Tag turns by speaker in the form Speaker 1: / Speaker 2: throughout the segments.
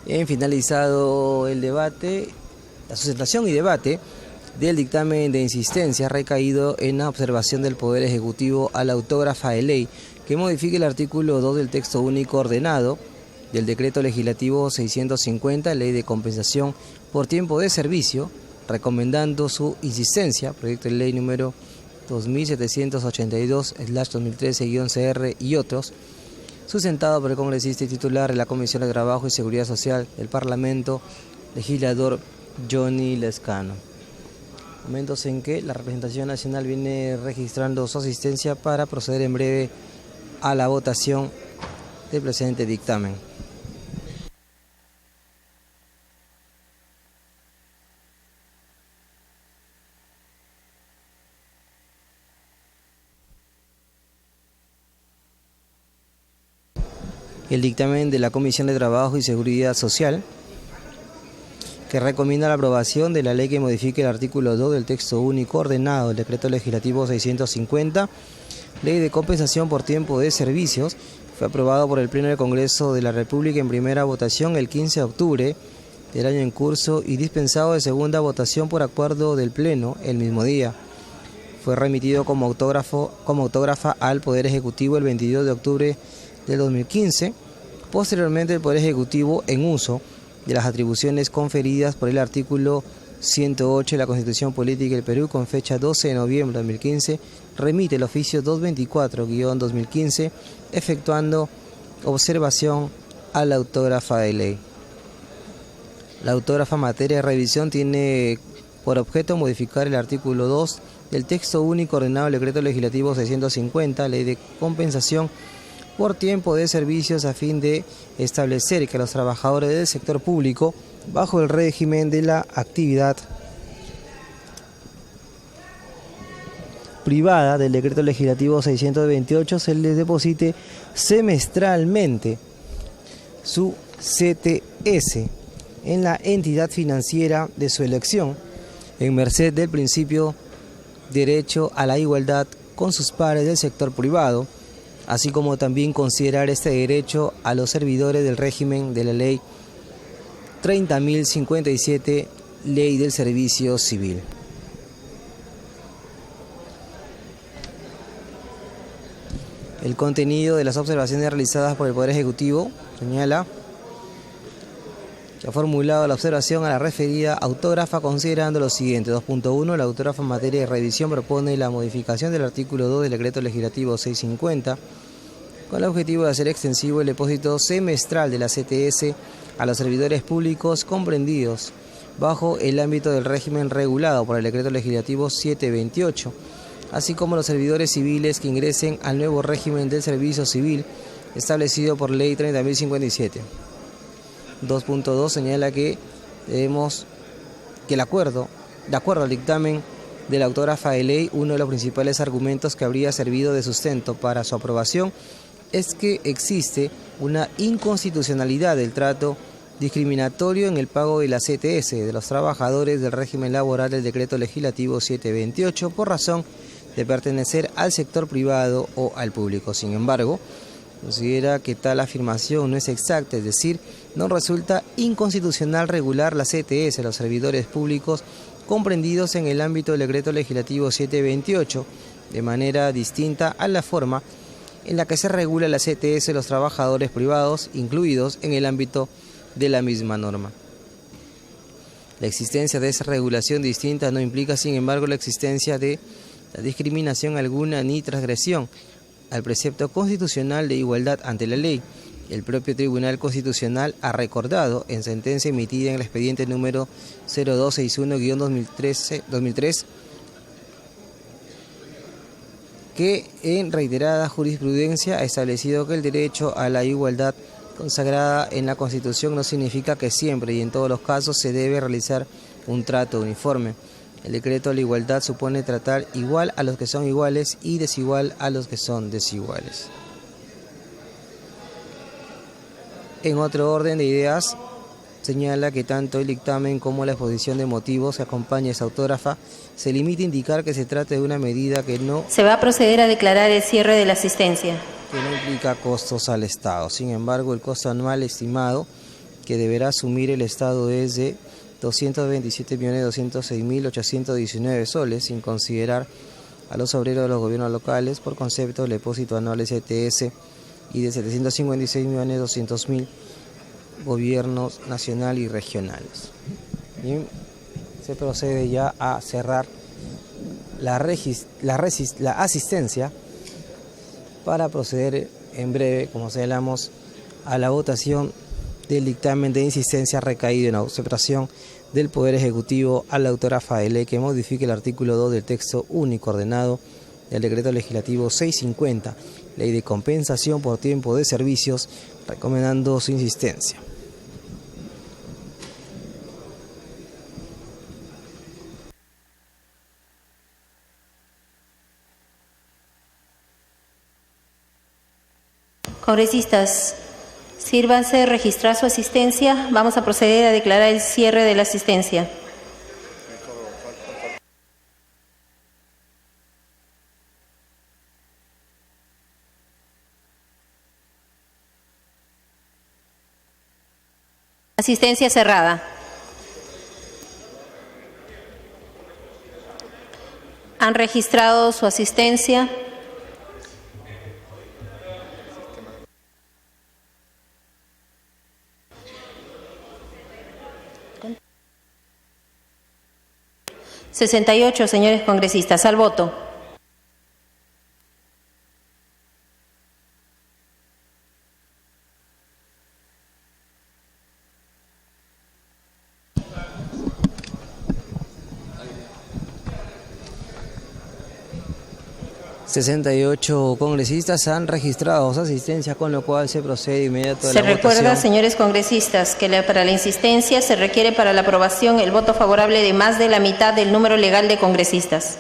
Speaker 1: En finalizado el debate, la sustentación y debate del dictamen de insistencia ha recaído en la observación del Poder Ejecutivo a la autógrafa de ley que modifique el artículo 2 del texto único ordenado del Decreto Legislativo 650, Ley de Compensación por Tiempo de Servicio, recomendando su insistencia, proyecto de ley número 2782/2013-CR y otros, sustentado por el congresista y titular de la Comisión de Trabajo y Seguridad Social del Parlamento, legislador Johnny Lescano. Momentos en que la representación nacional viene registrando su asistencia para proceder en breve a la votación del presente dictamen. El dictamen de la Comisión de Trabajo y Seguridad Social, que recomienda la aprobación de la ley que modifique el artículo 2 del texto único ordenado del Decreto Legislativo 650, Ley de Compensación por Tiempo de Servicios, fue aprobado por el Pleno del Congreso de la República en primera votación el 15 de octubre del año en curso y dispensado de segunda votación por acuerdo del Pleno el mismo día. Fue remitido como autógrafa al Poder Ejecutivo el 22 de octubre del 2015. Posteriormente, el Poder Ejecutivo, en uso de las atribuciones conferidas por el artículo 108 de la Constitución Política del Perú, con fecha 12 de noviembre de 2015, remite el oficio 224-2015, efectuando observación a la autógrafa de ley. La autógrafa en materia de revisión tiene por objeto modificar el artículo 2 del texto único ordenado del Decreto Legislativo 650, Ley de Compensación por Tiempo de Servicios, a fin de establecer que los trabajadores del sector público, bajo el régimen de la actividad privada del Decreto Legislativo 628, se les deposite semestralmente su CTS en la entidad financiera de su elección, en merced del principio derecho a la igualdad con sus pares del sector privado, así como también considerar este derecho a los servidores del régimen de la Ley 30.057, Ley del Servicio Civil. El contenido de las observaciones realizadas por el Poder Ejecutivo señala que ha formulado la observación a la referida autógrafa considerando lo siguiente. 2.1. La autógrafa en materia de revisión propone la modificación del artículo 2 del Decreto Legislativo 650 con el objetivo de hacer extensivo el depósito semestral de la CTS a los servidores públicos comprendidos bajo el ámbito del régimen regulado por el Decreto Legislativo 728, así como los servidores civiles que ingresen al nuevo régimen del servicio civil establecido por Ley 30.057. 2.2 señala que de acuerdo al dictamen de la autógrafa de ley, uno de los principales argumentos que habría servido de sustento para su aprobación es que existe una inconstitucionalidad del trato discriminatorio en el pago de la CTS de los trabajadores del régimen laboral del Decreto Legislativo 728 por razón de pertenecer al sector privado o al público. Sin embargo, considera que tal afirmación no es exacta, es decir, no resulta inconstitucional regular la CTS a los servidores públicos comprendidos en el ámbito del Decreto Legislativo 728, de manera distinta a la forma en la que se regula la CTS de los trabajadores privados, incluidos en el ámbito de la misma norma. La existencia de esa regulación distinta no implica, sin embargo, la existencia de la discriminación alguna ni transgresión al precepto constitucional de igualdad ante la ley. El propio Tribunal Constitucional ha recordado en sentencia emitida en el expediente número 0261-2003 que en reiterada jurisprudencia ha establecido que el derecho a la igualdad consagrada en la Constitución no significa que siempre y en todos los casos se debe realizar un trato uniforme. El decreto de la igualdad supone tratar igual a los que son iguales y desigual a los que son desiguales. En otro orden de ideas, señala que tanto el dictamen como la exposición de motivos que acompaña esta autógrafa se limita a indicar que se trata de una medida que no...
Speaker 2: Se va a proceder a declarar el cierre de la asistencia.
Speaker 1: que no implica costos al Estado. Sin embargo, el costo anual estimado que deberá asumir el Estado es de 227.206.819 soles, sin considerar a los obreros de los gobiernos locales. Por concepto, el depósito anual STS y de 756.200.000 gobiernos nacional y regionales. Bien, se procede ya a cerrar la asistencia para proceder en breve, como señalamos, a la votación del dictamen de insistencia recaído en la observación del Poder Ejecutivo a la autógrafa de ley que modifique el artículo 2 del texto único ordenado del Decreto Legislativo 650, Ley de Compensación por Tiempo de Servicios, recomendando su insistencia.
Speaker 2: Congresistas, sírvanse registrar su asistencia. Vamos a proceder a declarar el cierre de la asistencia. Asistencia cerrada. ¿Han registrado su asistencia? ¿68, señores congresistas, al voto?
Speaker 1: ...68 congresistas han registrado su asistencia, con lo cual se procede inmediato a la
Speaker 2: Se recuerda,
Speaker 1: votación.
Speaker 2: señores congresistas, que para la insistencia se requiere para la aprobación el voto favorable de más de la mitad del número legal de congresistas.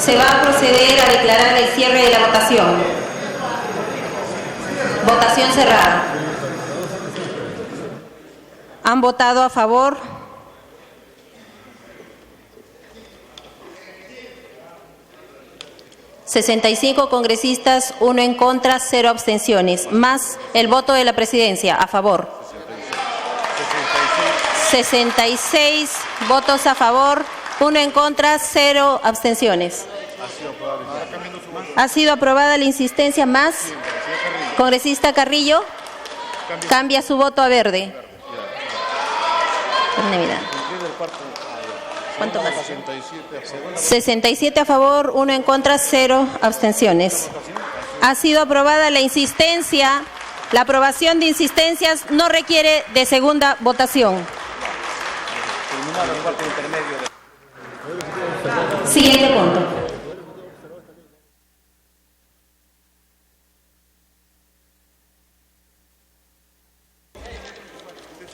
Speaker 2: Se va a proceder a declarar el cierre de la votación. Votación cerrada. ¿Han votado a favor? ...65 congresistas, 1 en contra, 0 abstenciones... ...más el voto de la presidencia a favor. 66 votos a favor, 1 en contra, 0 abstenciones. Ha sido aprobada la insistencia más. Congresista Carrillo cambia su voto a verde. ¿Cuánto más? 67 a favor, 1 en contra, 0 abstenciones. Ha sido aprobada la insistencia. La aprobación de insistencias no requiere de segunda votación. Siguiente punto.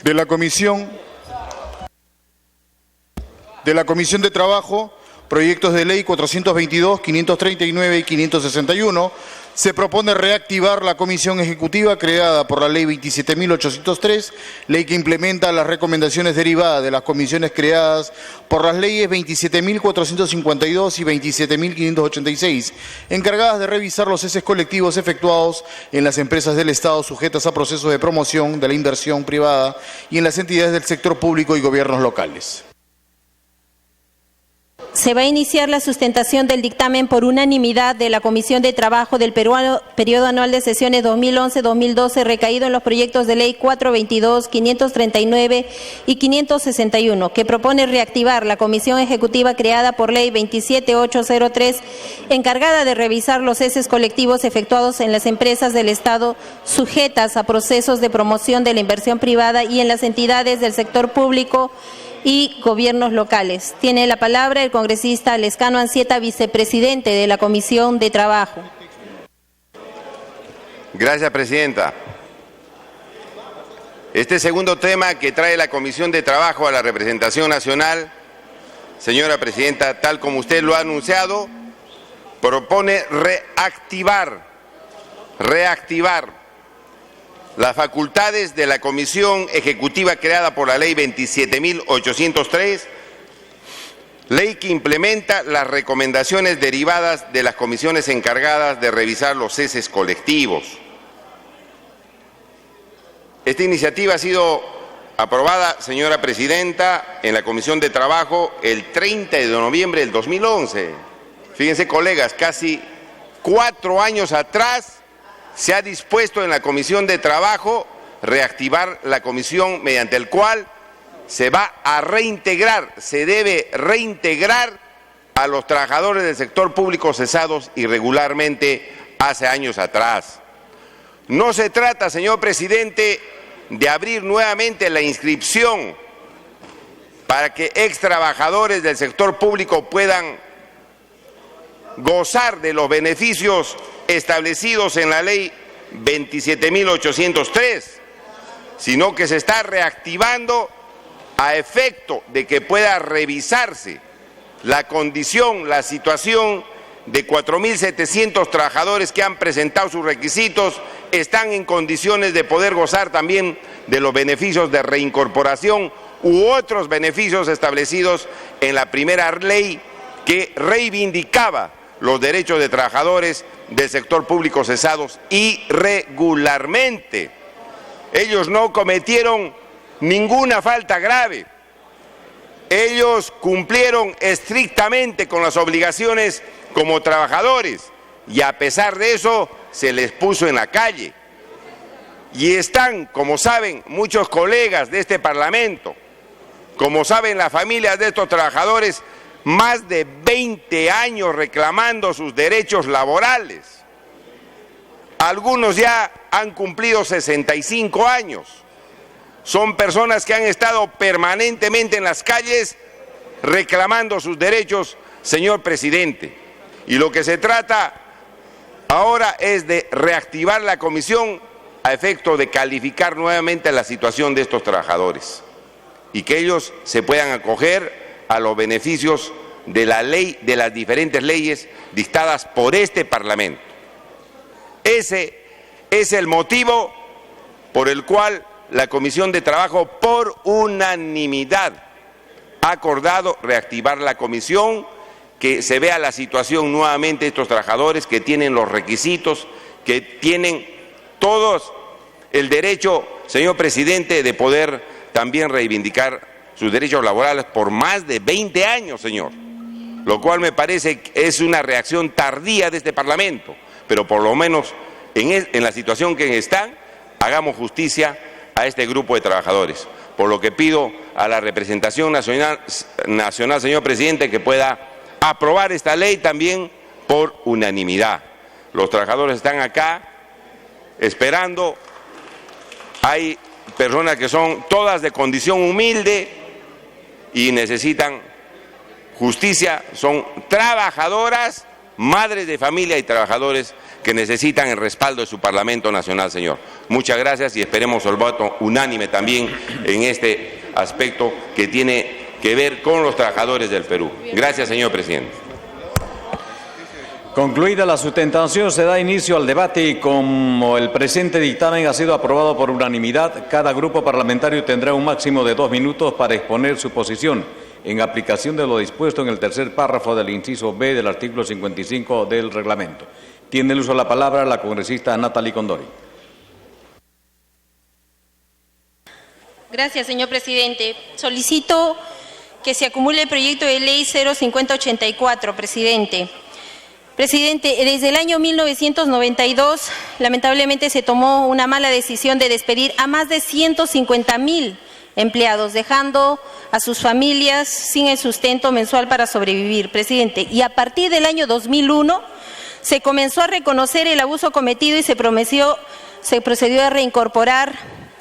Speaker 3: De la Comisión de Trabajo, proyectos de ley 422, 539 y 561, se propone reactivar la comisión ejecutiva creada por la ley 27.803, ley que implementa las recomendaciones derivadas de las comisiones creadas por las leyes 27.452 y 27.586, encargadas de revisar los ceses colectivos efectuados en las empresas del Estado sujetas a procesos de promoción de la inversión privada y en las entidades del sector público y gobiernos locales.
Speaker 2: Se va a iniciar la sustentación del dictamen por unanimidad de la Comisión de Trabajo del periodo anual de sesiones 2011-2012 recaído en los proyectos de ley 422, 539 y 561, que propone reactivar la comisión ejecutiva creada por ley 27803, encargada de revisar los ceses colectivos efectuados en las empresas del Estado sujetas a procesos de promoción de la inversión privada y en las entidades del sector público y gobiernos locales. Tiene la palabra el congresista Lescano Ansieta, vicepresidente de la Comisión de Trabajo.
Speaker 4: Gracias, presidenta. Este segundo tema que trae la Comisión de Trabajo a la representación nacional, señora presidenta, tal como usted lo ha anunciado, propone reactivar las facultades de la Comisión Ejecutiva creada por la Ley 27.803, ley que implementa las recomendaciones derivadas de las comisiones encargadas de revisar los ceses colectivos. Esta iniciativa ha sido aprobada, señora presidenta, en la Comisión de Trabajo el 30 de noviembre del 2011. Fíjense, colegas, casi 4 años atrás se ha dispuesto en la Comisión de Trabajo reactivar la comisión mediante el cual se va a reintegrar, se debe reintegrar a los trabajadores del sector público cesados irregularmente hace años atrás. No se trata, señor presidente, de abrir nuevamente la inscripción para que ex trabajadores del sector público puedan gozar de los beneficios establecidos en la ley 27.803, sino que se está reactivando a efecto de que pueda revisarse la condición, la situación de 4.700 trabajadores que han presentado sus requisitos, están en condiciones de poder gozar también de los beneficios de reincorporación u otros beneficios establecidos en la primera ley que reivindicaba los derechos de trabajadores del sector público cesados irregularmente. Ellos no cometieron ninguna falta grave. Ellos cumplieron estrictamente con las obligaciones como trabajadores y a pesar de eso se les puso en la calle. Y están, como saben muchos colegas de este Parlamento, como saben las familias de estos trabajadores, más de 20 años reclamando sus derechos laborales. Algunos ya han cumplido 65 años. Son personas que han estado permanentemente en las calles reclamando sus derechos, señor presidente. Y lo que se trata ahora es de reactivar la comisión a efecto de calificar nuevamente la situación de estos trabajadores y que ellos se puedan acoger a los beneficios de la ley, de las diferentes leyes dictadas por este Parlamento. Ese es el motivo por el cual la Comisión de Trabajo, por unanimidad, ha acordado reactivar la comisión, que se vea la situación nuevamente de estos trabajadores que tienen los requisitos, que tienen todos el derecho, señor presidente, de poder también reivindicar sus derechos laborales por más de 20 años, señor. Lo cual me parece que es una reacción tardía de este Parlamento, pero por lo menos en la situación que están, hagamos justicia a este grupo de trabajadores. Por lo que pido a la representación nacional, señor presidente, que pueda aprobar esta ley también por unanimidad. Los trabajadores están acá esperando. Hay personas que son todas de condición humilde y necesitan justicia. Son trabajadoras, madres de familia y trabajadores que necesitan el respaldo de su Parlamento Nacional, señor. Muchas gracias y esperemos el voto unánime también en este aspecto que tiene que ver con los trabajadores del Perú. Gracias, señor presidente.
Speaker 5: Concluida la sustentación, se da inicio al debate y como el presente dictamen ha sido aprobado por unanimidad, cada grupo parlamentario tendrá un máximo de 2 minutos para exponer su posición en aplicación de lo dispuesto en el tercer párrafo del inciso B del artículo 55 del reglamento. Tiene el uso de la palabra la congresista Natalie Condori.
Speaker 2: Gracias, señor presidente. Solicito que se acumule el proyecto de ley 05084, presidente. Presidente, desde el año 1992, lamentablemente se tomó una mala decisión de despedir a más de 150.000 empleados, dejando a sus familias sin el sustento mensual para sobrevivir, presidente. Y a partir del año 2001 se comenzó a reconocer el abuso cometido y se procedió a reincorporar,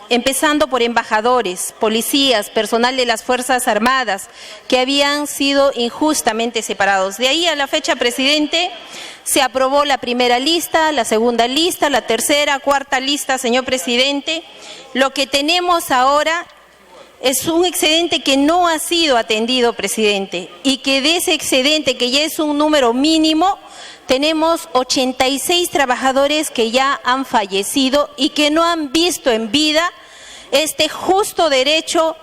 Speaker 2: empezando por embajadores, policías, personal de las Fuerzas Armadas, que habían sido injustamente separados. De ahí a la fecha, presidente, se aprobó la primera lista, la segunda lista, la tercera, cuarta lista, señor presidente. Lo que tenemos ahora es un excedente que no ha sido atendido, presidente, y que de ese excedente, que ya es un número mínimo, tenemos 86 trabajadores que ya han fallecido y que no han visto en vida este justo derecho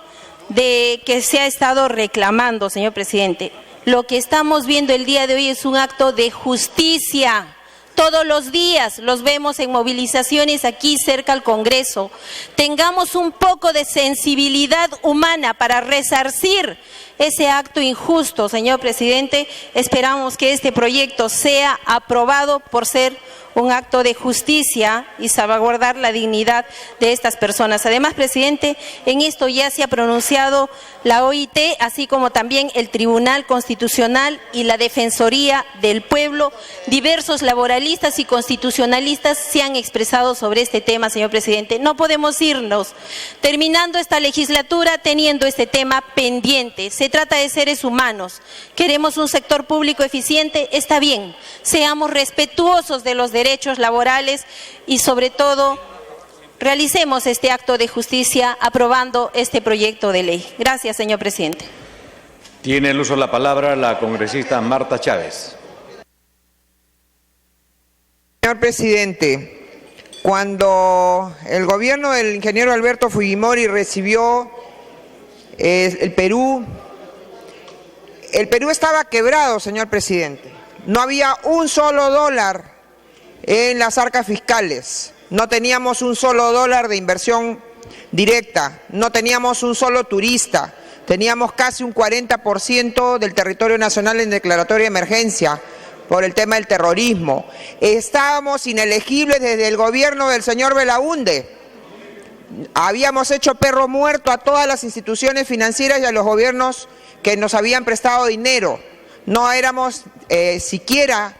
Speaker 2: de que se ha estado reclamando, señor presidente. Lo que estamos viendo el día de hoy es un acto de justicia. Todos los días los vemos en movilizaciones aquí cerca al Congreso. Tengamos un poco de sensibilidad humana para resarcir ese acto injusto, señor presidente. Esperamos que este proyecto sea aprobado por ser un acto de justicia y salvaguardar la dignidad de estas personas. Además, presidente, en esto ya se ha pronunciado la OIT, así como también el Tribunal Constitucional y la Defensoría del Pueblo. Diversos laboralistas y constitucionalistas se han expresado sobre este tema, señor presidente. No podemos irnos terminando esta legislatura teniendo este tema pendiente. Se trata de seres humanos. Queremos un sector público eficiente, está bien. Seamos respetuosos de los derechos laborales y sobre todo realicemos este acto de justicia aprobando este proyecto de ley. Gracias, señor presidente.
Speaker 5: Tiene el uso de la palabra la congresista Marta Chávez.
Speaker 6: Señor presidente, cuando el gobierno del ingeniero Alberto Fujimori recibió el Perú estaba quebrado, señor presidente. No había un solo dólar en las arcas fiscales, no teníamos un solo dólar de inversión directa, no teníamos un solo turista, teníamos casi un 40% del territorio nacional en declaratoria de emergencia por el tema del terrorismo. Estábamos inelegibles desde el gobierno del señor Belaúnde. Habíamos hecho perro muerto a todas las instituciones financieras y a los gobiernos que nos habían prestado dinero. No éramos siquiera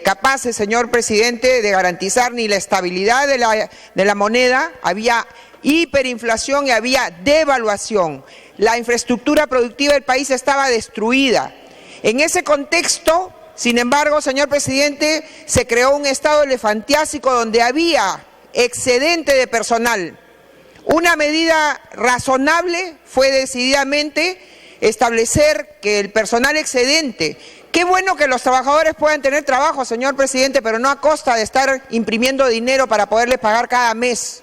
Speaker 6: capaces, señor presidente, de garantizar ni la estabilidad de la moneda. Había hiperinflación y había devaluación. La infraestructura productiva del país estaba destruida. En ese contexto, sin embargo, señor presidente, se creó un estado elefantiásico donde había excedente de personal. Una medida razonable fue decididamente establecer que el personal excedente, qué bueno que los trabajadores puedan tener trabajo, señor presidente, pero no a costa de estar imprimiendo dinero para poderles pagar cada mes,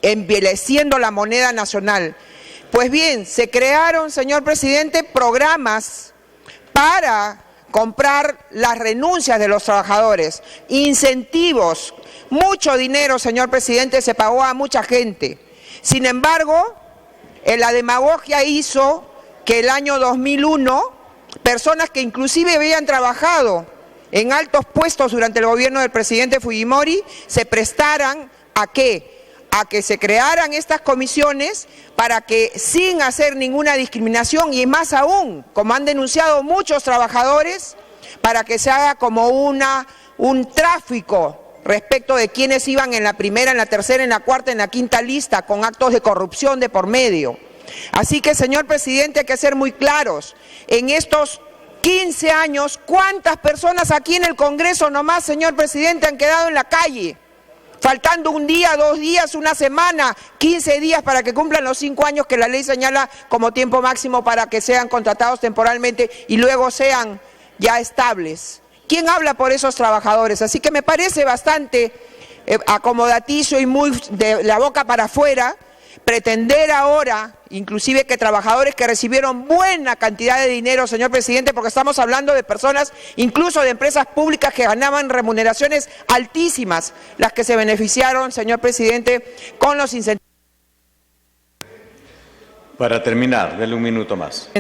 Speaker 6: envileciendo la moneda nacional. Pues bien, se crearon, señor presidente, programas para comprar las renuncias de los trabajadores, incentivos, mucho dinero, señor presidente, se pagó a mucha gente. Sin embargo, la demagogia hizo que el año 2001, personas que inclusive habían trabajado en altos puestos durante el gobierno del presidente Fujimori, se prestaran ¿a qué? A que se crearan estas comisiones para que, sin hacer ninguna discriminación, y más aún, como han denunciado muchos trabajadores, para que se haga como un tráfico respecto de quienes iban en la primera, en la tercera, en la cuarta, en la quinta lista, con actos de corrupción de por medio. Así que, señor presidente, hay que ser muy claros. En estos 15 años, ¿cuántas personas aquí en el Congreso nomás, señor presidente, han quedado en la calle? Faltando un día, 2 días, una semana, 15 días para que cumplan los 5 años que la ley señala como tiempo máximo para que sean contratados temporalmente y luego sean ya estables. ¿Quién habla por esos trabajadores? Así que me parece bastante acomodaticio y muy de la boca para afuera pretender ahora, inclusive que trabajadores que recibieron buena cantidad de dinero, señor presidente, porque estamos hablando de personas, incluso de empresas públicas que ganaban remuneraciones altísimas, las que se beneficiaron, señor presidente, con los incentivos.
Speaker 5: Para terminar, denle un minuto más.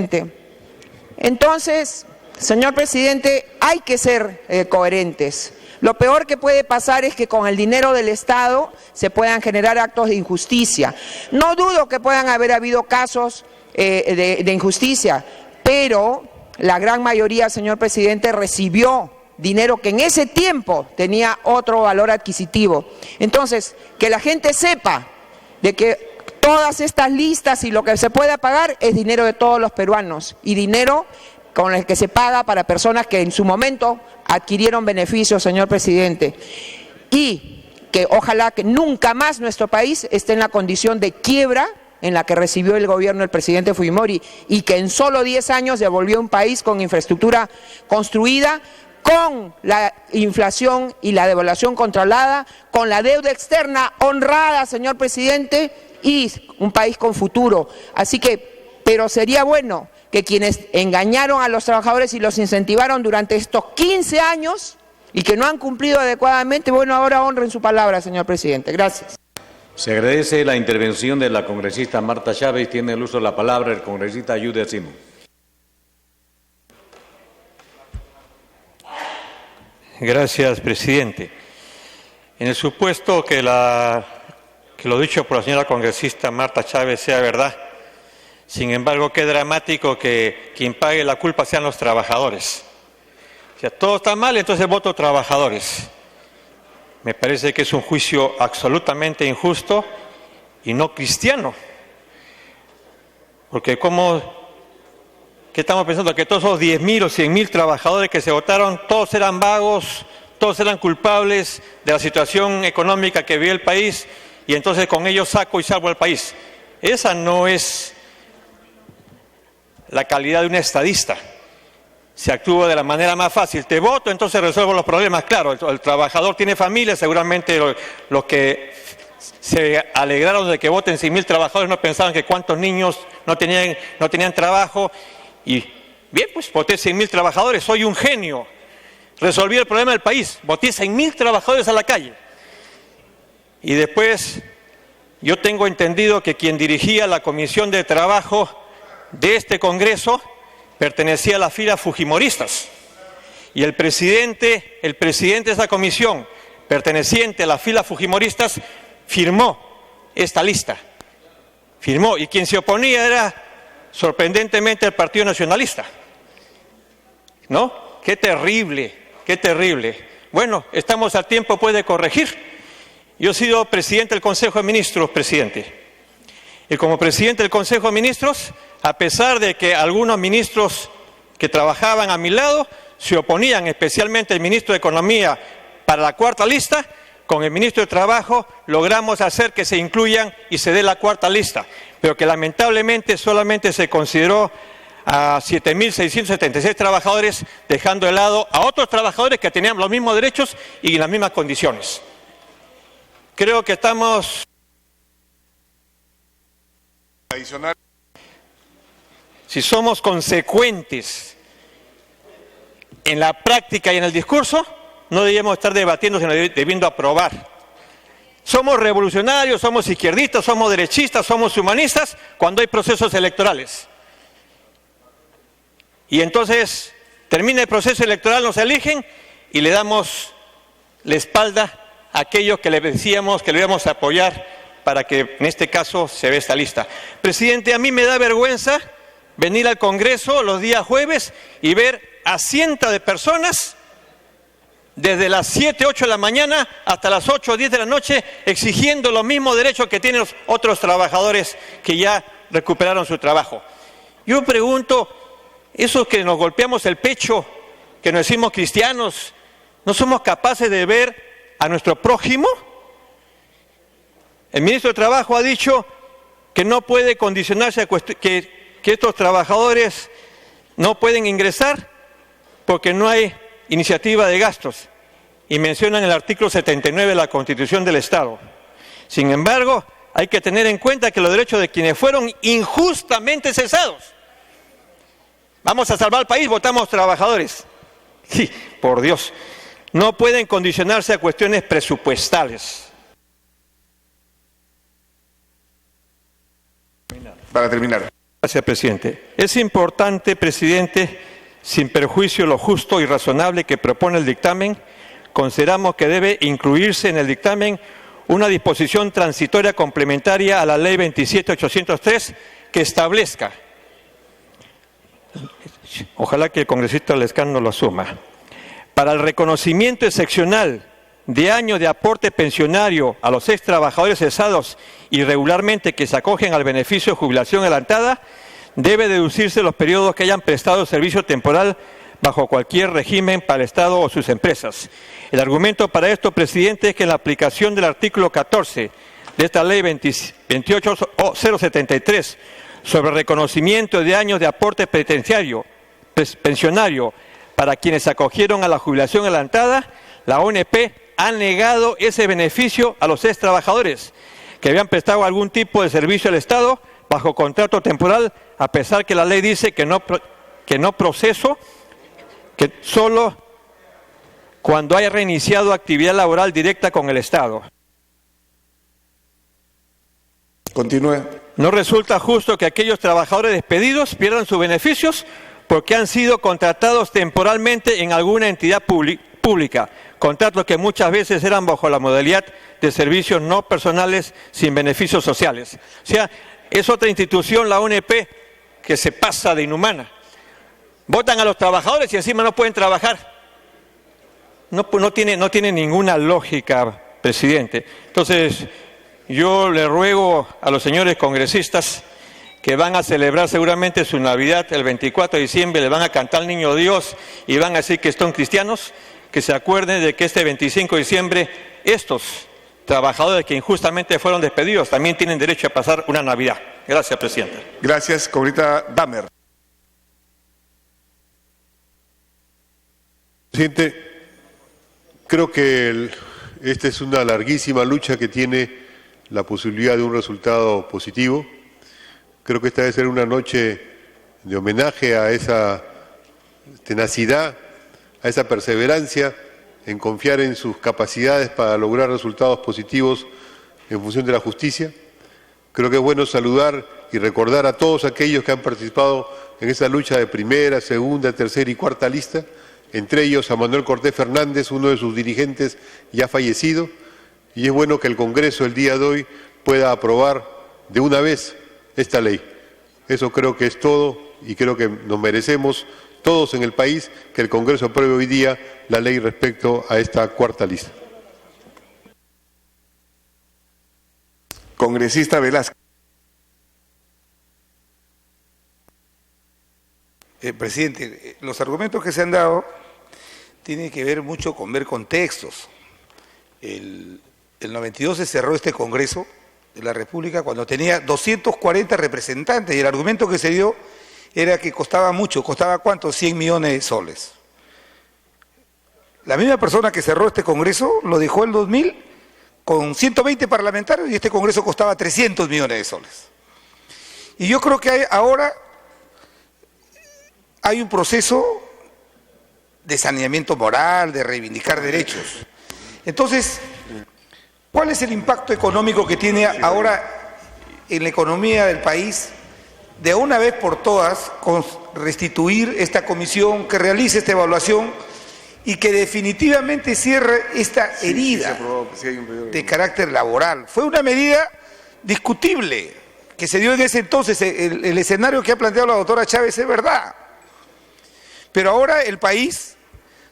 Speaker 6: Entonces, señor presidente, hay que ser coherentes. Lo peor que puede pasar es que con el dinero del Estado se puedan generar actos de injusticia. No dudo que puedan haber habido casos de injusticia, pero la gran mayoría, señor presidente, recibió dinero que en ese tiempo tenía otro valor adquisitivo. Entonces, que la gente sepa de que todas estas listas y lo que se pueda pagar es dinero de todos los peruanos y dinero con el que se paga para personas que en su momento adquirieron beneficios, señor presidente, y que ojalá que nunca más nuestro país esté en la condición de quiebra en la que recibió el gobierno del presidente Fujimori y que en solo 10 años devolvió un país con infraestructura construida, con la inflación y la devaluación controlada, con la deuda externa honrada, señor presidente, y un país con futuro. Así que, pero sería bueno que quienes engañaron a los trabajadores y los incentivaron durante estos 15 años y que no han cumplido adecuadamente, bueno, ahora honren su palabra, señor presidente. Gracias.
Speaker 5: Se agradece la intervención de la congresista Marta Chávez. Tiene el uso de la palabra el congresista Yude Simón.
Speaker 7: Gracias, presidente. En el supuesto que lo dicho por la señora congresista Marta Chávez sea verdad, sin embargo, qué dramático que quien pague la culpa sean los trabajadores. O sea, todo está mal, entonces voto trabajadores. Me parece que es un juicio absolutamente injusto y no cristiano. Porque ¿qué estamos pensando? Que todos esos 10.000 o 100.000 trabajadores que se votaron, todos eran vagos, todos eran culpables de la situación económica que vive el país y entonces con ellos saco y salvo al país. Esa no es la calidad de un estadista. Se actúa de la manera más fácil. Te voto, entonces resuelvo los problemas. Claro, el trabajador tiene familia, seguramente los que se alegraron de que voten 100.000 trabajadores no pensaban que cuántos niños no tenían trabajo. Y bien, pues voté 100.000 trabajadores, soy un genio. Resolví el problema del país, voté 100.000 trabajadores a la calle. Y después, yo tengo entendido que quien dirigía la Comisión de Trabajo de este Congreso pertenecía a la fila fujimoristas y el presidente de esa comisión perteneciente a la fila fujimoristas firmó esta lista, firmó, y quien se oponía era sorprendentemente el Partido Nacionalista, ¿no? Qué terrible, qué terrible. Bueno, estamos a tiempo pues de corregir. Yo he sido presidente del Consejo de Ministros, presidente. Y como presidente del Consejo de Ministros, a pesar de que algunos ministros que trabajaban a mi lado se oponían, especialmente el ministro de Economía para la cuarta lista, con el ministro de Trabajo logramos hacer que se incluyan y se dé la cuarta lista, pero que lamentablemente solamente se consideró a 7.676 trabajadores, dejando de lado a otros trabajadores que tenían los mismos derechos y en las mismas condiciones. Creo que estamos...
Speaker 3: Adicional.
Speaker 7: Si somos consecuentes en la práctica y en el discurso, no deberíamos estar debatiendo, sino debiendo aprobar. Somos revolucionarios, somos izquierdistas, somos derechistas, somos humanistas cuando hay procesos electorales. Y entonces termina el proceso electoral, nos eligen y le damos la espalda a aquellos que le decíamos que le íbamos a apoyar para que en este caso se vea esta lista. Presidente, a mí me da vergüenza venir al Congreso los días jueves y ver a cientos de personas desde las 7, 8 de la mañana hasta las 8 o 10 de la noche exigiendo los mismos derechos que tienen los otros trabajadores que ya recuperaron su trabajo. Yo pregunto, esos que nos golpeamos el pecho, que nos decimos cristianos, ¿no somos capaces de ver a nuestro prójimo? El ministro de Trabajo ha dicho que no puede condicionarse a que estos trabajadores no pueden ingresar porque no hay iniciativa de gastos, y mencionan el artículo 79 de la Constitución del Estado. Sin embargo, hay que tener en cuenta que los derechos de quienes fueron injustamente cesados. Vamos a salvar al país, votamos trabajadores. Sí, por Dios, no pueden condicionarse a cuestiones presupuestales.
Speaker 3: Para terminar.
Speaker 7: Gracias, presidente. Es importante, presidente, sin perjuicio de lo justo y razonable que propone el dictamen, consideramos que debe incluirse en el dictamen una disposición transitoria complementaria a la Ley 27.803 que establezca, ojalá que el congresista Lescano lo asuma, para el reconocimiento excepcional de años de aporte pensionario a los ex trabajadores cesados irregularmente que se acogen al beneficio de jubilación adelantada, debe deducirse los periodos que hayan prestado servicio temporal bajo cualquier régimen para el Estado o sus empresas. El argumento para esto, presidente, es que en la aplicación del artículo 14 de esta ley 28.073 sobre reconocimiento de años de aporte pensionario para quienes se acogieron a la jubilación adelantada, la ONP ha negado ese beneficio a los ex trabajadores que habían prestado algún tipo de servicio al Estado bajo contrato temporal, a pesar que la ley dice que no proceso, que solo cuando haya reiniciado actividad laboral directa con el Estado.
Speaker 3: Continúe.
Speaker 7: No resulta justo que aquellos trabajadores despedidos pierdan sus beneficios porque han sido contratados temporalmente en alguna entidad pública, contratos que muchas veces eran bajo la modalidad de servicios no personales sin beneficios sociales. O sea, es otra institución, la ONP, que se pasa de inhumana. Votan a los trabajadores y encima no pueden trabajar. No tiene ninguna lógica, presidente. Entonces, yo le ruego a los señores congresistas que van a celebrar seguramente su Navidad el 24 de diciembre, le van a cantar al Niño Dios y van a decir que son cristianos, que se acuerden de que este 25 de diciembre estos trabajadores que injustamente fueron despedidos también tienen derecho a pasar una Navidad. Gracias, presidente.
Speaker 3: Gracias, congresista Damer.
Speaker 8: Presidente, creo que esta es una larguísima lucha que tiene la posibilidad de un resultado positivo. Creo que esta debe ser una noche de homenaje a esa tenacidad, a esa perseverancia en confiar en sus capacidades para lograr resultados positivos en función de la justicia. Creo que es bueno saludar y recordar a todos aquellos que han participado en esa lucha de primera, segunda, tercera y cuarta lista, entre ellos a Manuel Cortés Fernández, uno de sus dirigentes ya fallecido, y es bueno que el Congreso el día de hoy pueda aprobar de una vez esta ley. Eso creo que es todo y creo que nos merecemos todos en el país que el Congreso apruebe hoy día la ley respecto a esta cuarta lista.
Speaker 3: Congresista Velázquez.
Speaker 9: Presidente, los argumentos que se han dado tienen que ver mucho con ver contextos. El 92 se cerró este Congreso de la República cuando tenía 240 representantes y el argumento que se dio era que costaba mucho. ¿Costaba cuánto? 100 millones de soles. La misma persona que cerró este Congreso lo dejó en 2000 con 120 parlamentarios y este Congreso costaba 300 millones de soles. Y yo creo que ahora hay un proceso de saneamiento moral, de reivindicar derechos. Entonces, ¿cuál es el impacto económico que tiene ahora en la economía del país de una vez por todas restituir esta comisión, que realice esta evaluación y que definitivamente cierre esta herida de carácter laboral? Fue una medida discutible que se dio en ese entonces. El escenario que ha planteado la doctora Chávez es verdad, pero ahora el país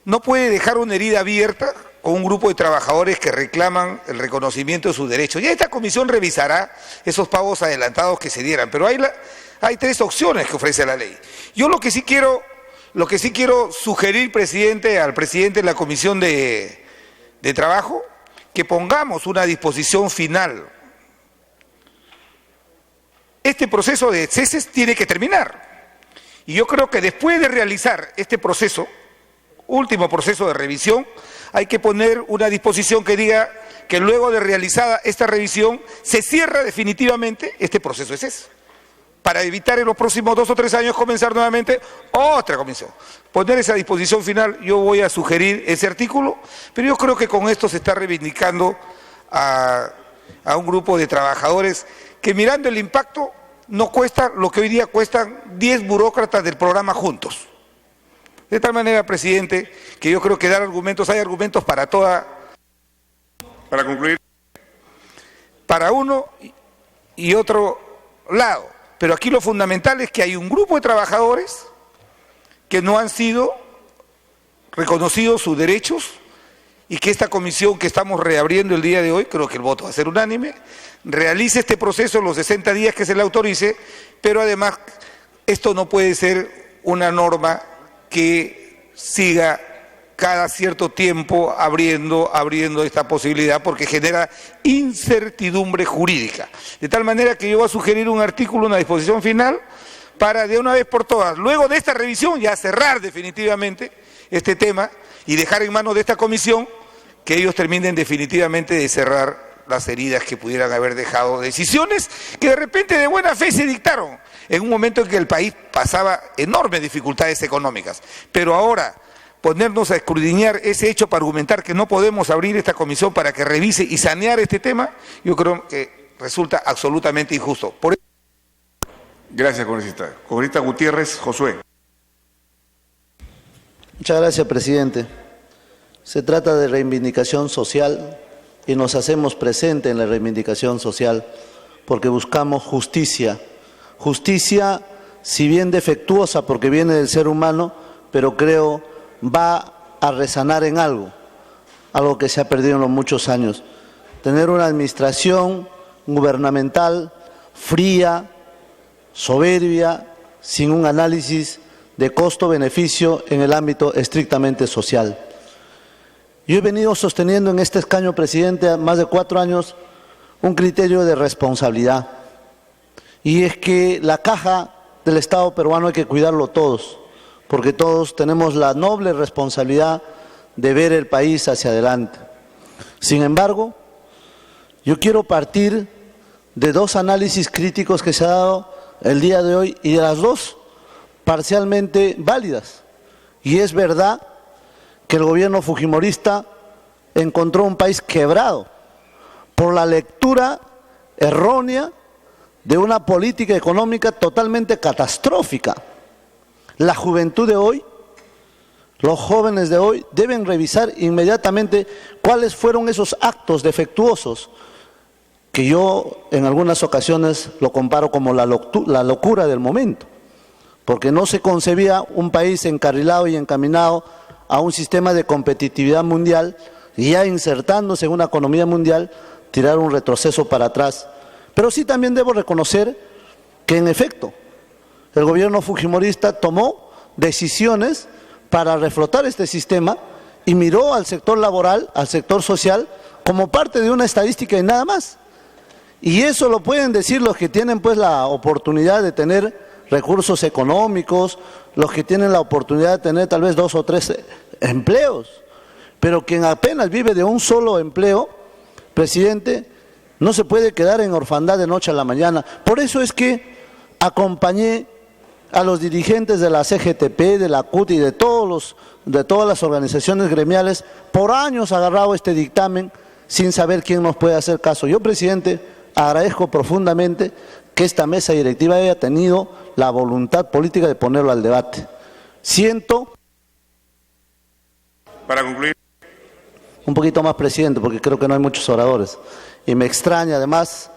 Speaker 9: no puede dejar una herida abierta con un grupo de trabajadores que reclaman el reconocimiento de sus derechos. Ya esta comisión revisará esos pagos adelantados que se dieran, pero hay tres opciones que ofrece la ley. Yo lo que sí quiero sugerir, presidente, al presidente de la Comisión de Trabajo, que pongamos una disposición final. Este proceso de ceses tiene que terminar. Y yo creo que después de realizar este proceso, último proceso de revisión, hay que poner una disposición que diga que luego de realizada esta revisión se cierra definitivamente este proceso de cese, para evitar en los próximos 2 o 3 años comenzar nuevamente otra comisión. Poner esa disposición final, yo voy a sugerir ese artículo, pero yo creo que con esto se está reivindicando a un grupo de trabajadores que, mirando el impacto, no cuesta lo que hoy día cuestan 10 burócratas del programa Juntos. De tal manera, presidente, que yo creo que hay argumentos para toda...
Speaker 4: Para concluir.
Speaker 9: Para uno y otro lado. Pero aquí lo fundamental es que hay un grupo de trabajadores que no han sido reconocidos sus derechos y que esta comisión que estamos reabriendo el día de hoy, creo que el voto va a ser unánime, realice este proceso en los 60 días que se le autorice, pero además esto no puede ser una norma que siga cada cierto tiempo abriendo esta posibilidad, porque genera incertidumbre jurídica. De tal manera que yo voy a sugerir un artículo, una disposición final, para de una vez por todas, luego de esta revisión, ya cerrar definitivamente este tema y dejar en manos de esta comisión que ellos terminen definitivamente de cerrar las heridas que pudieran haber dejado, decisiones que de repente de buena fe se dictaron en un momento en que el país pasaba enormes dificultades económicas. Pero ahora ponernos a escudriñar ese hecho para argumentar que no podemos abrir esta comisión para que revise y sanear este tema, yo creo que resulta absolutamente injusto.
Speaker 4: Gracias, congresista. Congresista Gutiérrez Josué.
Speaker 10: Muchas gracias, presidente. Se trata de reivindicación social y nos hacemos presente en la reivindicación social porque buscamos justicia. Justicia, si bien defectuosa porque viene del ser humano, pero creo va a resanar en algo que se ha perdido en los muchos años. Tener una administración gubernamental fría, soberbia, sin un análisis de costo-beneficio en el ámbito estrictamente social. Yo he venido sosteniendo en este escaño, presidente, más de 4 años, un criterio de responsabilidad. Y es que la caja del Estado peruano hay que cuidarlo todos, porque todos tenemos la noble responsabilidad de ver el país hacia adelante. Sin embargo, yo quiero partir de 2 análisis críticos que se han dado el día de hoy y de las 2 parcialmente válidas. Y es verdad que el gobierno fujimorista encontró un país quebrado por la lectura errónea de una política económica totalmente catastrófica. La juventud de hoy, los jóvenes de hoy deben revisar inmediatamente cuáles fueron esos actos defectuosos que yo en algunas ocasiones lo comparo como la locura del momento, porque no se concebía un país encarrilado y encaminado a un sistema de competitividad mundial y ya insertándose en una economía mundial, tirar un retroceso para atrás. Pero sí también debo reconocer que en efecto el gobierno fujimorista tomó decisiones para reflotar este sistema y miró al sector laboral, al sector social, como parte de una estadística y nada más. Y eso lo pueden decir los que tienen pues la oportunidad de tener recursos económicos, los que tienen la oportunidad de tener tal vez 2 o 3 empleos. Pero quien apenas vive de un solo empleo, presidente, no se puede quedar en orfandad de noche a la mañana. Por eso es que acompañé a los dirigentes de la CGTP, de la CUT y de todas las organizaciones gremiales. Por años agarrado este dictamen sin saber quién nos puede hacer caso. Yo, presidente, agradezco profundamente que esta mesa directiva haya tenido la voluntad política de ponerlo al debate. Siento...
Speaker 3: Para concluir.
Speaker 10: Un poquito más, presidente, porque creo que no hay muchos oradores. Y me extraña además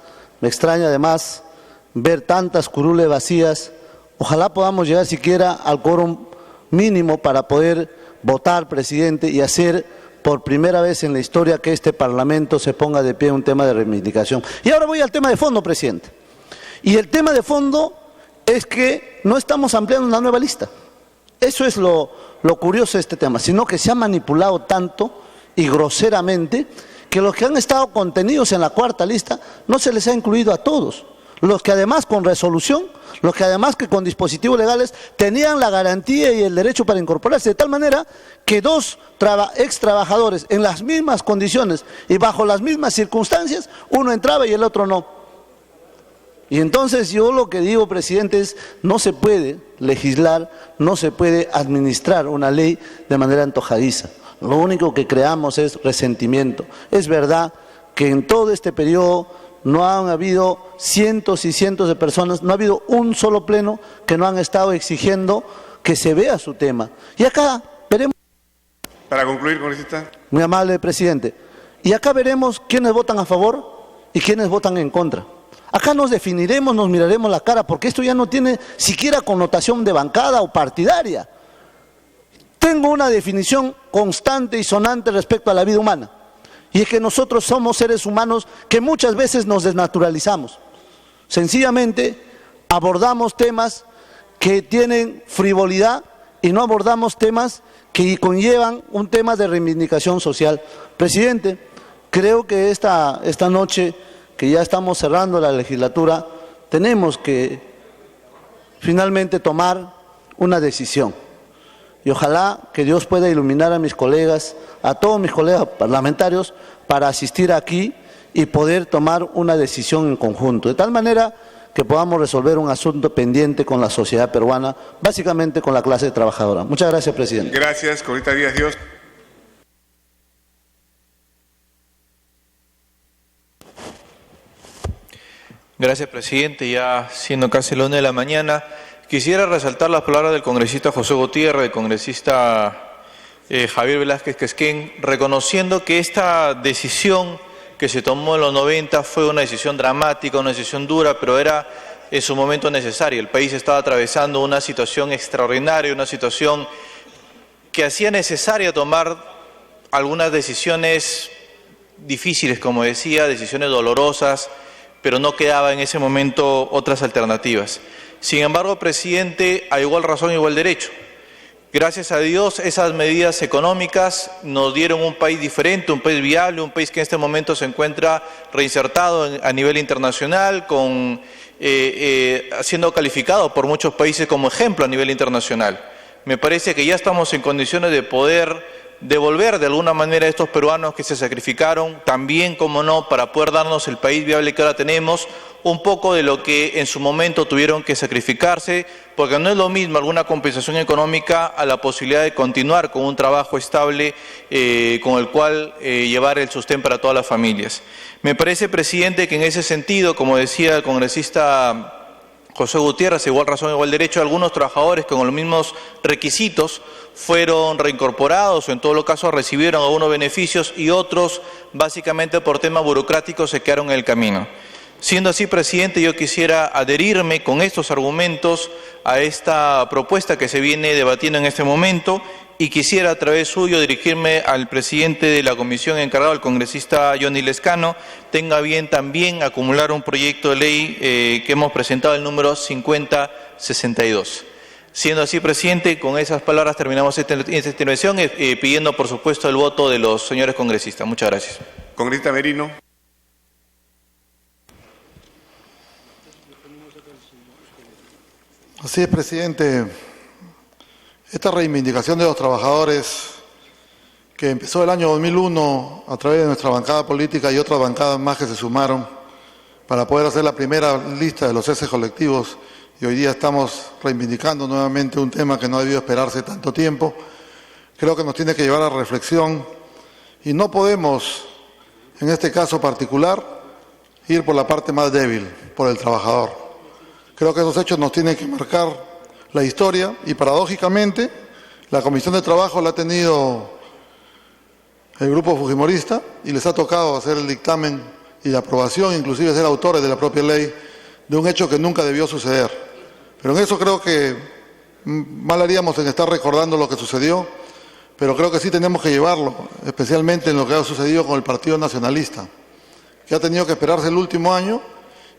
Speaker 10: ver tantas curules vacías. Ojalá podamos llegar siquiera al quórum mínimo para poder votar, presidente, y hacer por primera vez en la historia que este Parlamento se ponga de pie en un tema de reivindicación. Y ahora voy al tema de fondo, presidente. Y el tema de fondo es que no estamos ampliando una nueva lista. Eso es lo curioso de este tema, sino que se ha manipulado tanto y groseramente que los que han estado contenidos en la cuarta lista no se les ha incluido a todos. Los que además con resolución, los que además que con dispositivos legales tenían la garantía y el derecho para incorporarse, de tal manera que 2 ex trabajadores en las mismas condiciones y bajo las mismas circunstancias, uno entraba y el otro no. Y entonces yo lo que digo, presidente, es no se puede legislar, no se puede administrar una ley de manera antojadiza. Lo único que creamos es resentimiento. Es verdad que en todo este periodo no han habido cientos y cientos de personas, no ha habido un solo pleno que no han estado exigiendo que se vea su tema. Y acá veremos...
Speaker 3: Para concluir, congresista.
Speaker 10: Muy amable, presidente. Y acá veremos quiénes votan a favor y quiénes votan en contra. Acá nos definiremos, nos miraremos la cara, porque esto ya no tiene siquiera connotación de bancada o partidaria. Tengo una definición constante y sonante respecto a la vida humana, y es que nosotros somos seres humanos que muchas veces nos desnaturalizamos. Sencillamente abordamos temas que tienen frivolidad y no abordamos temas que conllevan un tema de reivindicación social. Presidente, creo que esta noche, que ya estamos cerrando la legislatura, tenemos que finalmente tomar una decisión. Y ojalá que Dios pueda iluminar a mis colegas, a todos mis colegas parlamentarios, para asistir aquí y poder tomar una decisión en conjunto, de tal manera que podamos resolver un asunto pendiente con la sociedad peruana, básicamente con la clase trabajadora. Muchas gracias, presidente.
Speaker 3: Gracias, congresista Díaz Dios.
Speaker 11: Gracias, presidente. Ya siendo casi la 1 de la mañana, quisiera resaltar las palabras del congresista José Gutiérrez, del congresista Javier Velázquez Quesquén, reconociendo que esta decisión que se tomó en los 90 fue una decisión dramática, una decisión dura, pero era en su momento necesaria. El país estaba atravesando una situación extraordinaria, una situación que hacía necesaria tomar algunas decisiones difíciles, como decía, decisiones dolorosas, pero no quedaba en ese momento otras alternativas. Sin embargo, presidente, a igual razón, igual derecho. Gracias a Dios, esas medidas económicas nos dieron un país diferente, un país viable, un país que en este momento se encuentra reinsertado a nivel internacional, siendo calificado por muchos países como ejemplo a nivel internacional. Me parece que ya estamos en condiciones de poder devolver de alguna manera a estos peruanos que se sacrificaron, también, como no, para poder darnos el país viable que ahora tenemos, un poco de lo que en su momento tuvieron que sacrificarse, porque no es lo mismo alguna compensación económica a la posibilidad de continuar con un trabajo estable con el cual llevar el sostén para todas las familias. Me parece, presidente, que en ese sentido, como decía el congresista José Gutiérrez, igual razón, igual derecho, algunos trabajadores con los mismos requisitos fueron reincorporados o en todo caso recibieron algunos beneficios y otros, básicamente por temas burocráticos, se quedaron en el camino. Siendo así, presidente, yo quisiera adherirme con estos argumentos a esta propuesta que se viene debatiendo en este momento y quisiera a través suyo dirigirme al presidente de la comisión encargado, el congresista Johnny Lescano, tenga bien también acumular un proyecto de ley que hemos presentado, el número 5062. Siendo así, presidente, con esas palabras terminamos esta intervención pidiendo, por supuesto, el voto de los señores congresistas. Muchas gracias.
Speaker 3: Congresista Merino.
Speaker 12: Así es, presidente. Esta reivindicación de los trabajadores que empezó el año 2001 a través de nuestra bancada política y otras bancadas más que se sumaron para poder hacer la primera lista de los ceses colectivos, y hoy día estamos reivindicando nuevamente un tema que no ha debido esperarse tanto tiempo, creo que nos tiene que llevar a reflexión y no podemos, en este caso particular, ir por la parte más débil, por el trabajador. Creo que esos hechos nos tienen que marcar la historia y paradójicamente la Comisión de Trabajo la ha tenido el grupo fujimorista y les ha tocado hacer el dictamen y la aprobación, inclusive ser autores de la propia ley, de un hecho que nunca debió suceder. Pero en eso creo que mal haríamos en estar recordando lo que sucedió, pero creo que sí tenemos que llevarlo, especialmente en lo que ha sucedido con el Partido Nacionalista, que ha tenido que esperarse el último año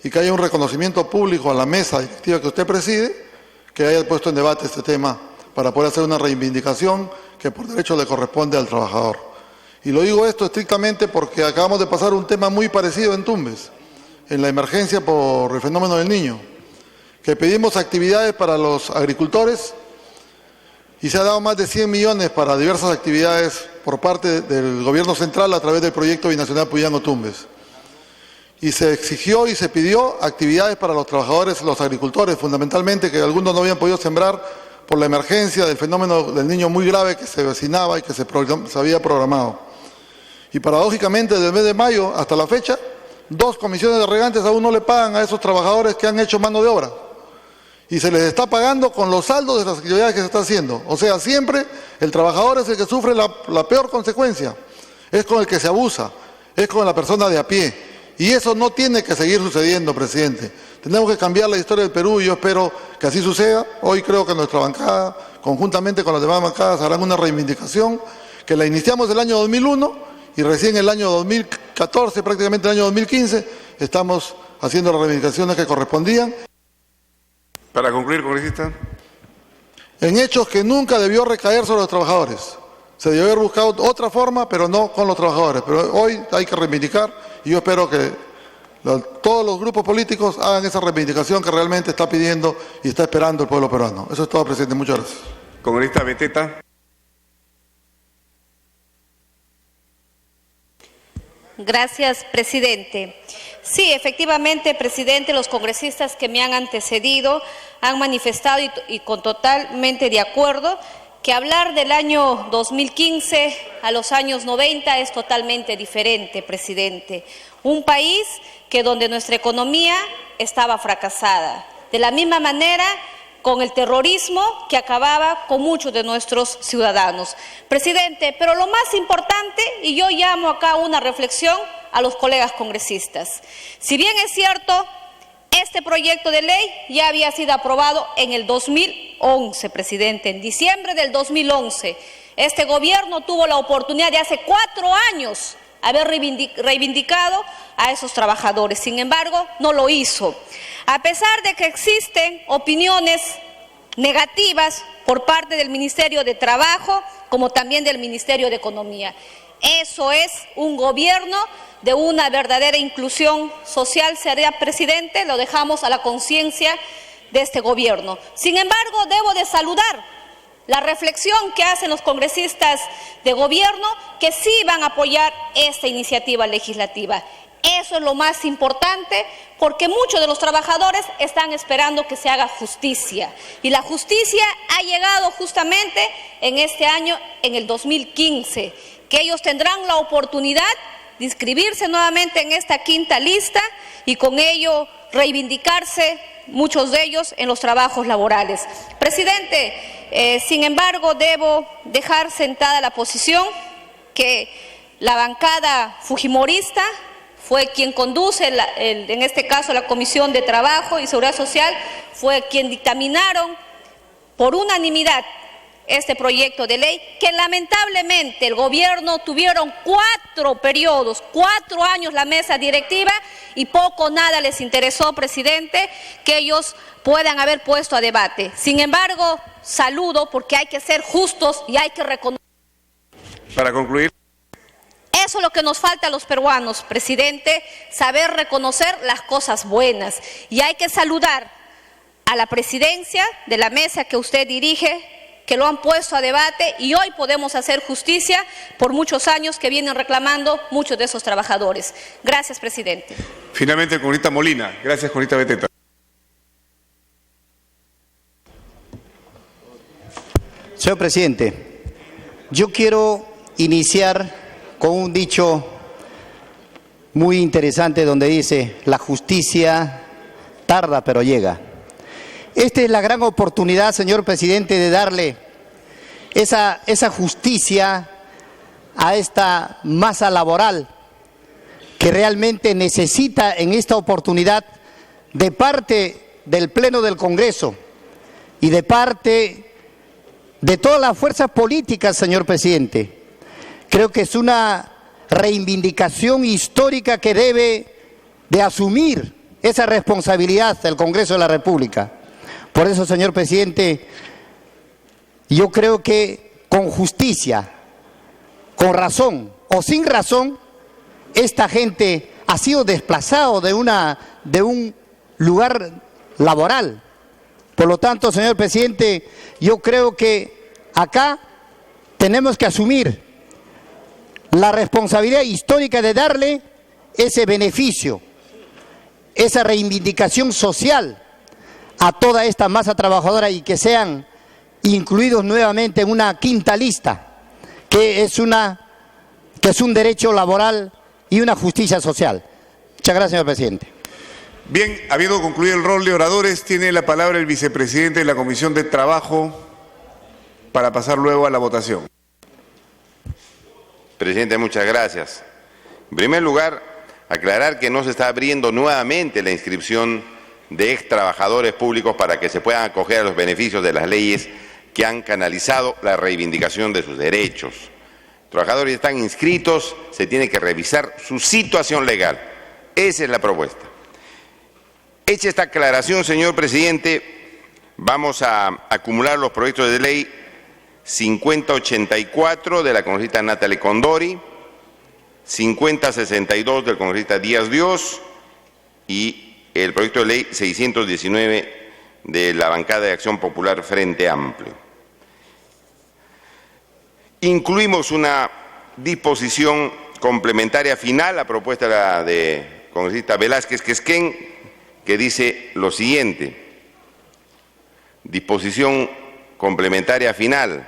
Speaker 12: y que haya un reconocimiento público a la mesa directiva que usted preside, que haya puesto en debate este tema para poder hacer una reivindicación que por derecho le corresponde al trabajador. Y lo digo esto estrictamente porque acabamos de pasar un tema muy parecido en Tumbes, en la emergencia por el fenómeno del Niño, que pedimos actividades para los agricultores y se ha dado más de 100 millones para diversas actividades por parte del gobierno central a través del proyecto binacional Puyango-Tumbes. Y se exigió y se pidió actividades para los trabajadores, los agricultores, fundamentalmente, que algunos no habían podido sembrar por la emergencia del fenómeno del Niño muy grave que se avecinaba y que se había programado. Y paradójicamente, desde el mes de mayo hasta la fecha, 2 comisiones de regantes aún no le pagan a esos trabajadores que han hecho mano de obra. Y se les está pagando con los saldos de las actividades que se está haciendo. O sea, siempre el trabajador es el que sufre la peor consecuencia. Es con el que se abusa, es con la persona de a pie. Y eso no tiene que seguir sucediendo, presidente. Tenemos que cambiar la historia del Perú y yo espero que así suceda. Hoy creo que nuestra bancada, conjuntamente con las demás bancadas, harán una reivindicación que la iniciamos el año 2001 y recién el año 2014, prácticamente el año 2015, estamos haciendo las reivindicaciones que correspondían.
Speaker 4: Para concluir, congresista.
Speaker 12: En hechos que nunca debió recaer sobre los trabajadores. Se debió haber buscado otra forma, pero no con los trabajadores. Pero hoy hay que reivindicar y yo espero que todos los grupos políticos hagan esa reivindicación que realmente está pidiendo y está esperando el pueblo peruano. Eso es todo, presidente. Muchas gracias.
Speaker 4: Congresista Beteta.
Speaker 2: Gracias, presidente. Sí, efectivamente, presidente, los congresistas que me han antecedido han manifestado y con totalmente de acuerdo que hablar del año 2015 a los años 90 es totalmente diferente, presidente. Un país que donde nuestra economía estaba fracasada. De la misma manera, con el terrorismo que acababa con muchos de nuestros ciudadanos. Presidente, pero lo más importante, y yo llamo acá a una reflexión a los colegas congresistas. Si bien es cierto, este proyecto de ley ya había sido aprobado en el 2011, presidente, en diciembre del 2011. Este gobierno tuvo la oportunidad de hace 4 años haber reivindicado a esos trabajadores. Sin embargo, no lo hizo. A pesar de que existen opiniones negativas por parte del Ministerio de Trabajo, como también del Ministerio de Economía. Eso es un gobierno de una verdadera inclusión social, sería, presidente, lo dejamos a la conciencia de este gobierno. Sin embargo, debo de saludar la reflexión que hacen los congresistas de gobierno que sí van a apoyar esta iniciativa legislativa. Eso es lo más importante porque muchos de los trabajadores están esperando que se haga justicia. Y la justicia ha llegado justamente en este año, en el 2015, que ellos tendrán la oportunidad de inscribirse nuevamente en esta quinta lista y con ello reivindicarse muchos de ellos en los trabajos laborales. Presidente, sin embargo, debo dejar sentada la posición que la bancada fujimorista fue quien conduce, en este caso, la Comisión de Trabajo y Seguridad Social, fue quien dictaminaron por unanimidad este proyecto de ley, que lamentablemente el gobierno tuvieron 4 periodos, 4 años la mesa directiva y poco o nada les interesó, presidente, que ellos puedan haber puesto a debate. Sin embargo, saludo porque hay que ser justos y hay que reconocer.
Speaker 4: Para concluir.
Speaker 2: Eso es lo que nos falta a los peruanos, presidente, saber reconocer las cosas buenas. Y hay que saludar
Speaker 13: a la presidencia de la mesa que usted dirige, que lo han puesto a debate y hoy podemos hacer justicia por muchos años que vienen reclamando muchos de esos trabajadores. Gracias, presidente.
Speaker 14: Finalmente, congresista Molina. Gracias, congresista Beteta.
Speaker 15: Señor presidente, yo quiero iniciar con un dicho muy interesante donde dice: la justicia tarda pero llega. Esta es la gran oportunidad, señor presidente, de darle esa justicia a esta masa laboral que realmente necesita en esta oportunidad, de parte del Pleno del Congreso y de parte de todas las fuerzas políticas, señor presidente. Creo que es una reivindicación histórica que debe de asumir esa responsabilidad del Congreso de la República. Por eso, señor presidente, yo creo que con justicia, con razón o sin razón, esta gente ha sido desplazado de un lugar laboral. Por lo tanto, señor presidente, yo creo que acá tenemos que asumir la responsabilidad histórica de darle ese beneficio, esa reivindicación social a toda esta masa trabajadora y que sean incluidos nuevamente en una quinta lista, que es un derecho laboral y una justicia social. Muchas gracias, señor presidente.
Speaker 14: Bien, habiendo concluido el rol de oradores, tiene la palabra el vicepresidente de la Comisión de Trabajo para pasar luego a la votación.
Speaker 4: Presidente, muchas gracias. En primer lugar, aclarar que no se está abriendo nuevamente la inscripción de ex trabajadores públicos para que se puedan acoger a los beneficios de las leyes que han canalizado la reivindicación de sus derechos. Los trabajadores están inscritos, se tiene que revisar su situación legal. Esa es la propuesta. Hecha esta aclaración, señor presidente, vamos a acumular los proyectos de ley 5084 de la congresista Natalie Condori, 5062 del congresista Díaz Dios y el proyecto de ley 619 de la bancada de Acción Popular Frente Amplio. Incluimos una disposición complementaria final a propuesta de congresista Velázquez Quesquén, que dice lo siguiente: disposición complementaria final.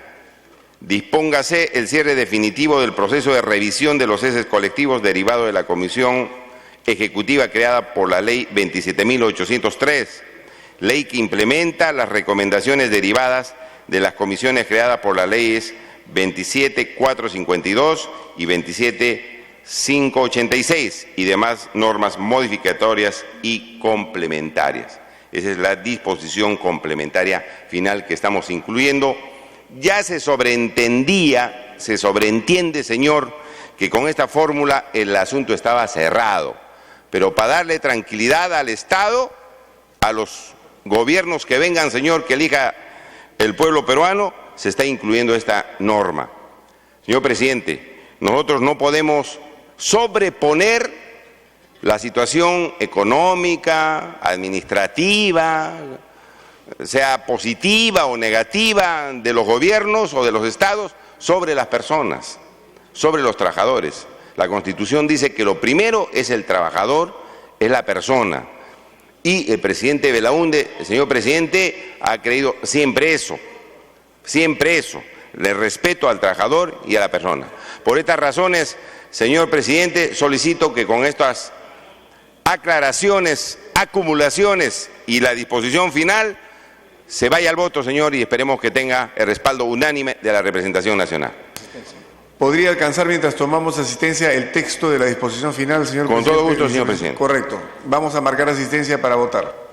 Speaker 4: Dispóngase el cierre definitivo del proceso de revisión de los ceses colectivos derivado de la Comisión Ejecutiva creada por la Ley 27.803, ley que implementa las recomendaciones derivadas de las comisiones creadas por las leyes 27.452 y 27.586 y demás normas modificatorias y complementarias. Esa es la disposición complementaria final que estamos incluyendo. Ya se sobreentiende, señor, que con esta fórmula el asunto estaba cerrado, pero para darle tranquilidad al Estado, a los gobiernos que vengan, señor, que elija el pueblo peruano, se está incluyendo esta norma. Señor presidente, nosotros no podemos sobreponer la situación económica, administrativa, sea positiva o negativa, de los gobiernos o de los estados sobre las personas, sobre los trabajadores. La Constitución dice que lo primero es el trabajador, es la persona. Y el presidente Belaúnde, el señor presidente, ha creído siempre eso, le respeto al trabajador y a la persona. Por estas razones, señor presidente, solicito que con estas aclaraciones, acumulaciones y la disposición final, se vaya al voto, señor, y esperemos que tenga el respaldo unánime de la representación nacional.
Speaker 14: ¿Podría alcanzar, mientras tomamos asistencia, el texto de la disposición final, señor presidente?
Speaker 4: Con todo gusto, señor presidente.
Speaker 14: Correcto. Vamos a marcar asistencia para votar.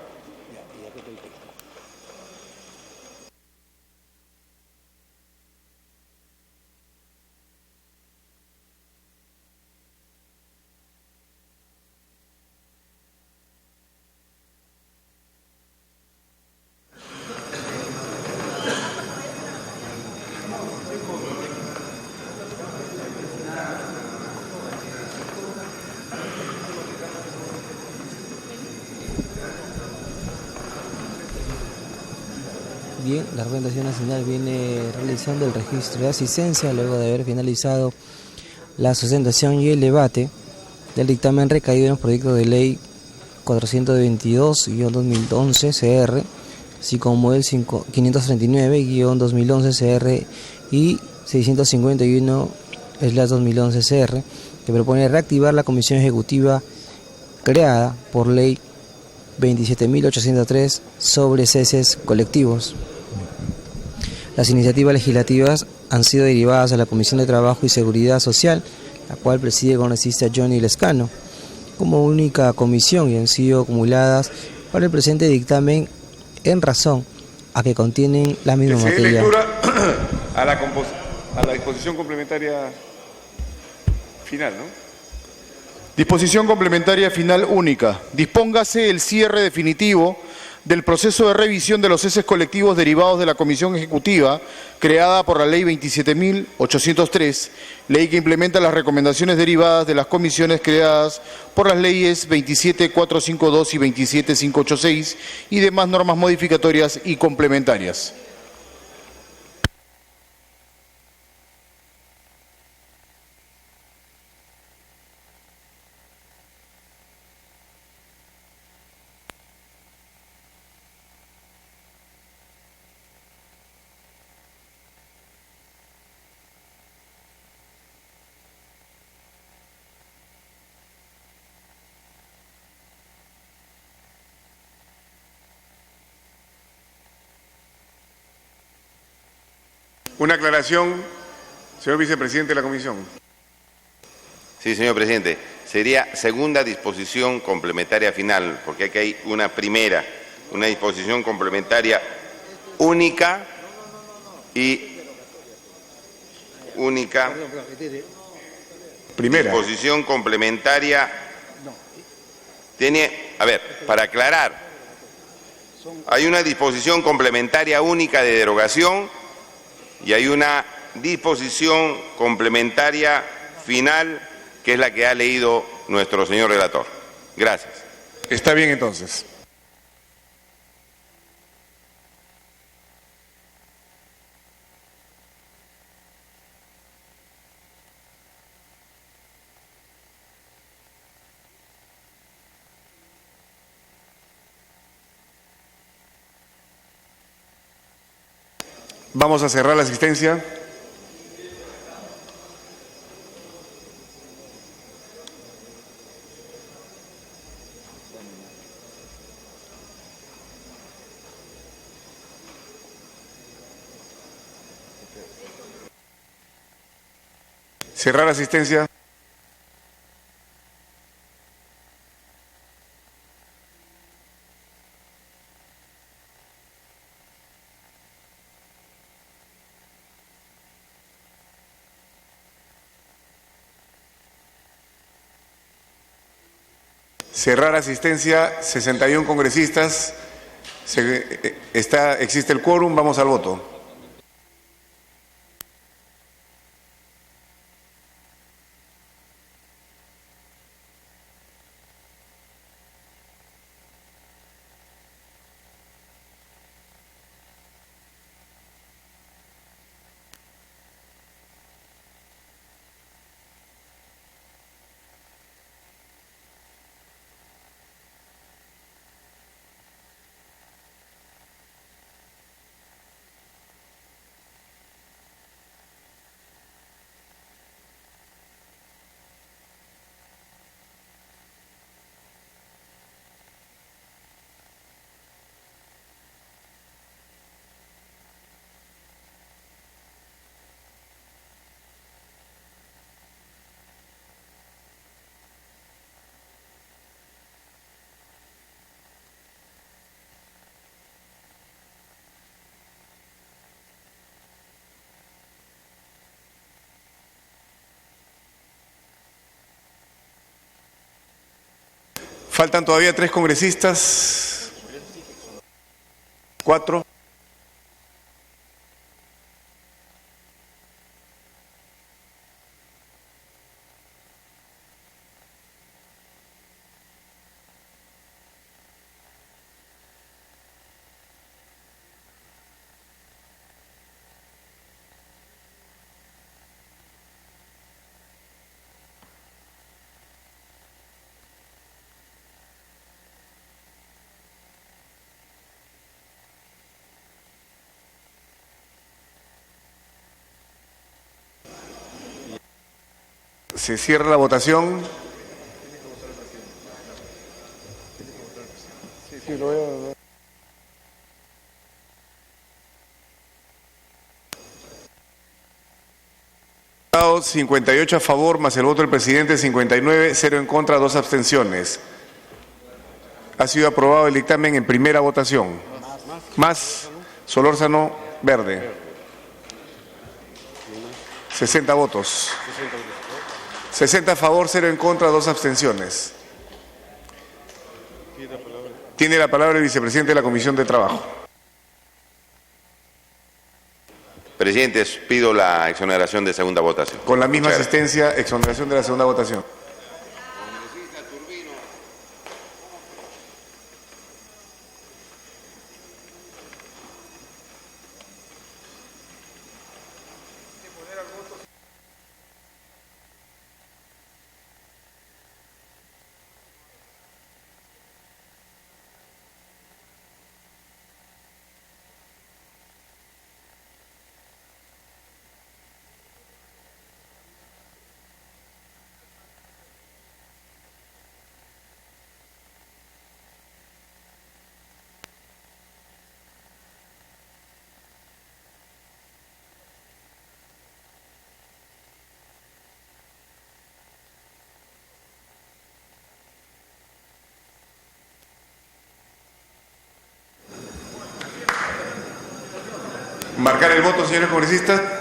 Speaker 1: Bien, la Representación Nacional viene realizando el registro de asistencia luego de haber finalizado la sustentación y el debate del dictamen recaído en los proyectos de ley 422-2011 CR, así como el 539-2011 CR y 651/2011 CR, que propone reactivar la comisión ejecutiva creada por ley 27.803 sobre ceses colectivos. Las iniciativas legislativas han sido derivadas a la Comisión de Trabajo y Seguridad Social, la cual preside el congresista Johnny Lescano, como única comisión, y han sido acumuladas para el presente dictamen en razón a que contienen la misma
Speaker 14: Se dé
Speaker 1: materia.
Speaker 14: lectura a la disposición complementaria final, ¿no?
Speaker 3: Disposición complementaria final única. Dispóngase el cierre definitivo del proceso de revisión de los ceses colectivos derivados de la Comisión Ejecutiva creada por la Ley 27.803, ley que implementa las recomendaciones derivadas de las comisiones creadas por las leyes 27.452 y 27.586 y demás normas modificatorias y complementarias.
Speaker 14: Una aclaración, señor vicepresidente de la Comisión.
Speaker 4: Sí, señor presidente. Sería segunda disposición complementaria final, porque aquí hay una primera, una disposición complementaria única y única.
Speaker 14: Primera.
Speaker 4: Disposición complementaria. Tiene, a ver, para aclarar, hay una disposición complementaria única de derogación y hay una disposición complementaria final, que es la que ha leído nuestro señor relator. Gracias.
Speaker 14: Está bien entonces. Vamos a cerrar la asistencia. Cerrar asistencia. Cerrar asistencia, 61 congresistas. Existe el quórum, vamos al voto. Faltan todavía 3 congresistas. 4. Se cierra la votación.
Speaker 12: Sí, lo veo.
Speaker 14: 58 a favor, más el voto del presidente, 59, 0 en contra, 2 abstenciones. Ha sido aprobado el dictamen en primera votación. Más Solórzano, verde. 60 votos. 60 a favor, 0 en contra, 2 abstenciones. Tiene la palabra el vicepresidente de la Comisión de Trabajo.
Speaker 4: Presidente, pido la exoneración de segunda votación.
Speaker 14: Con la misma asistencia, exoneración de la segunda votación. Marcar el voto, señores congresistas.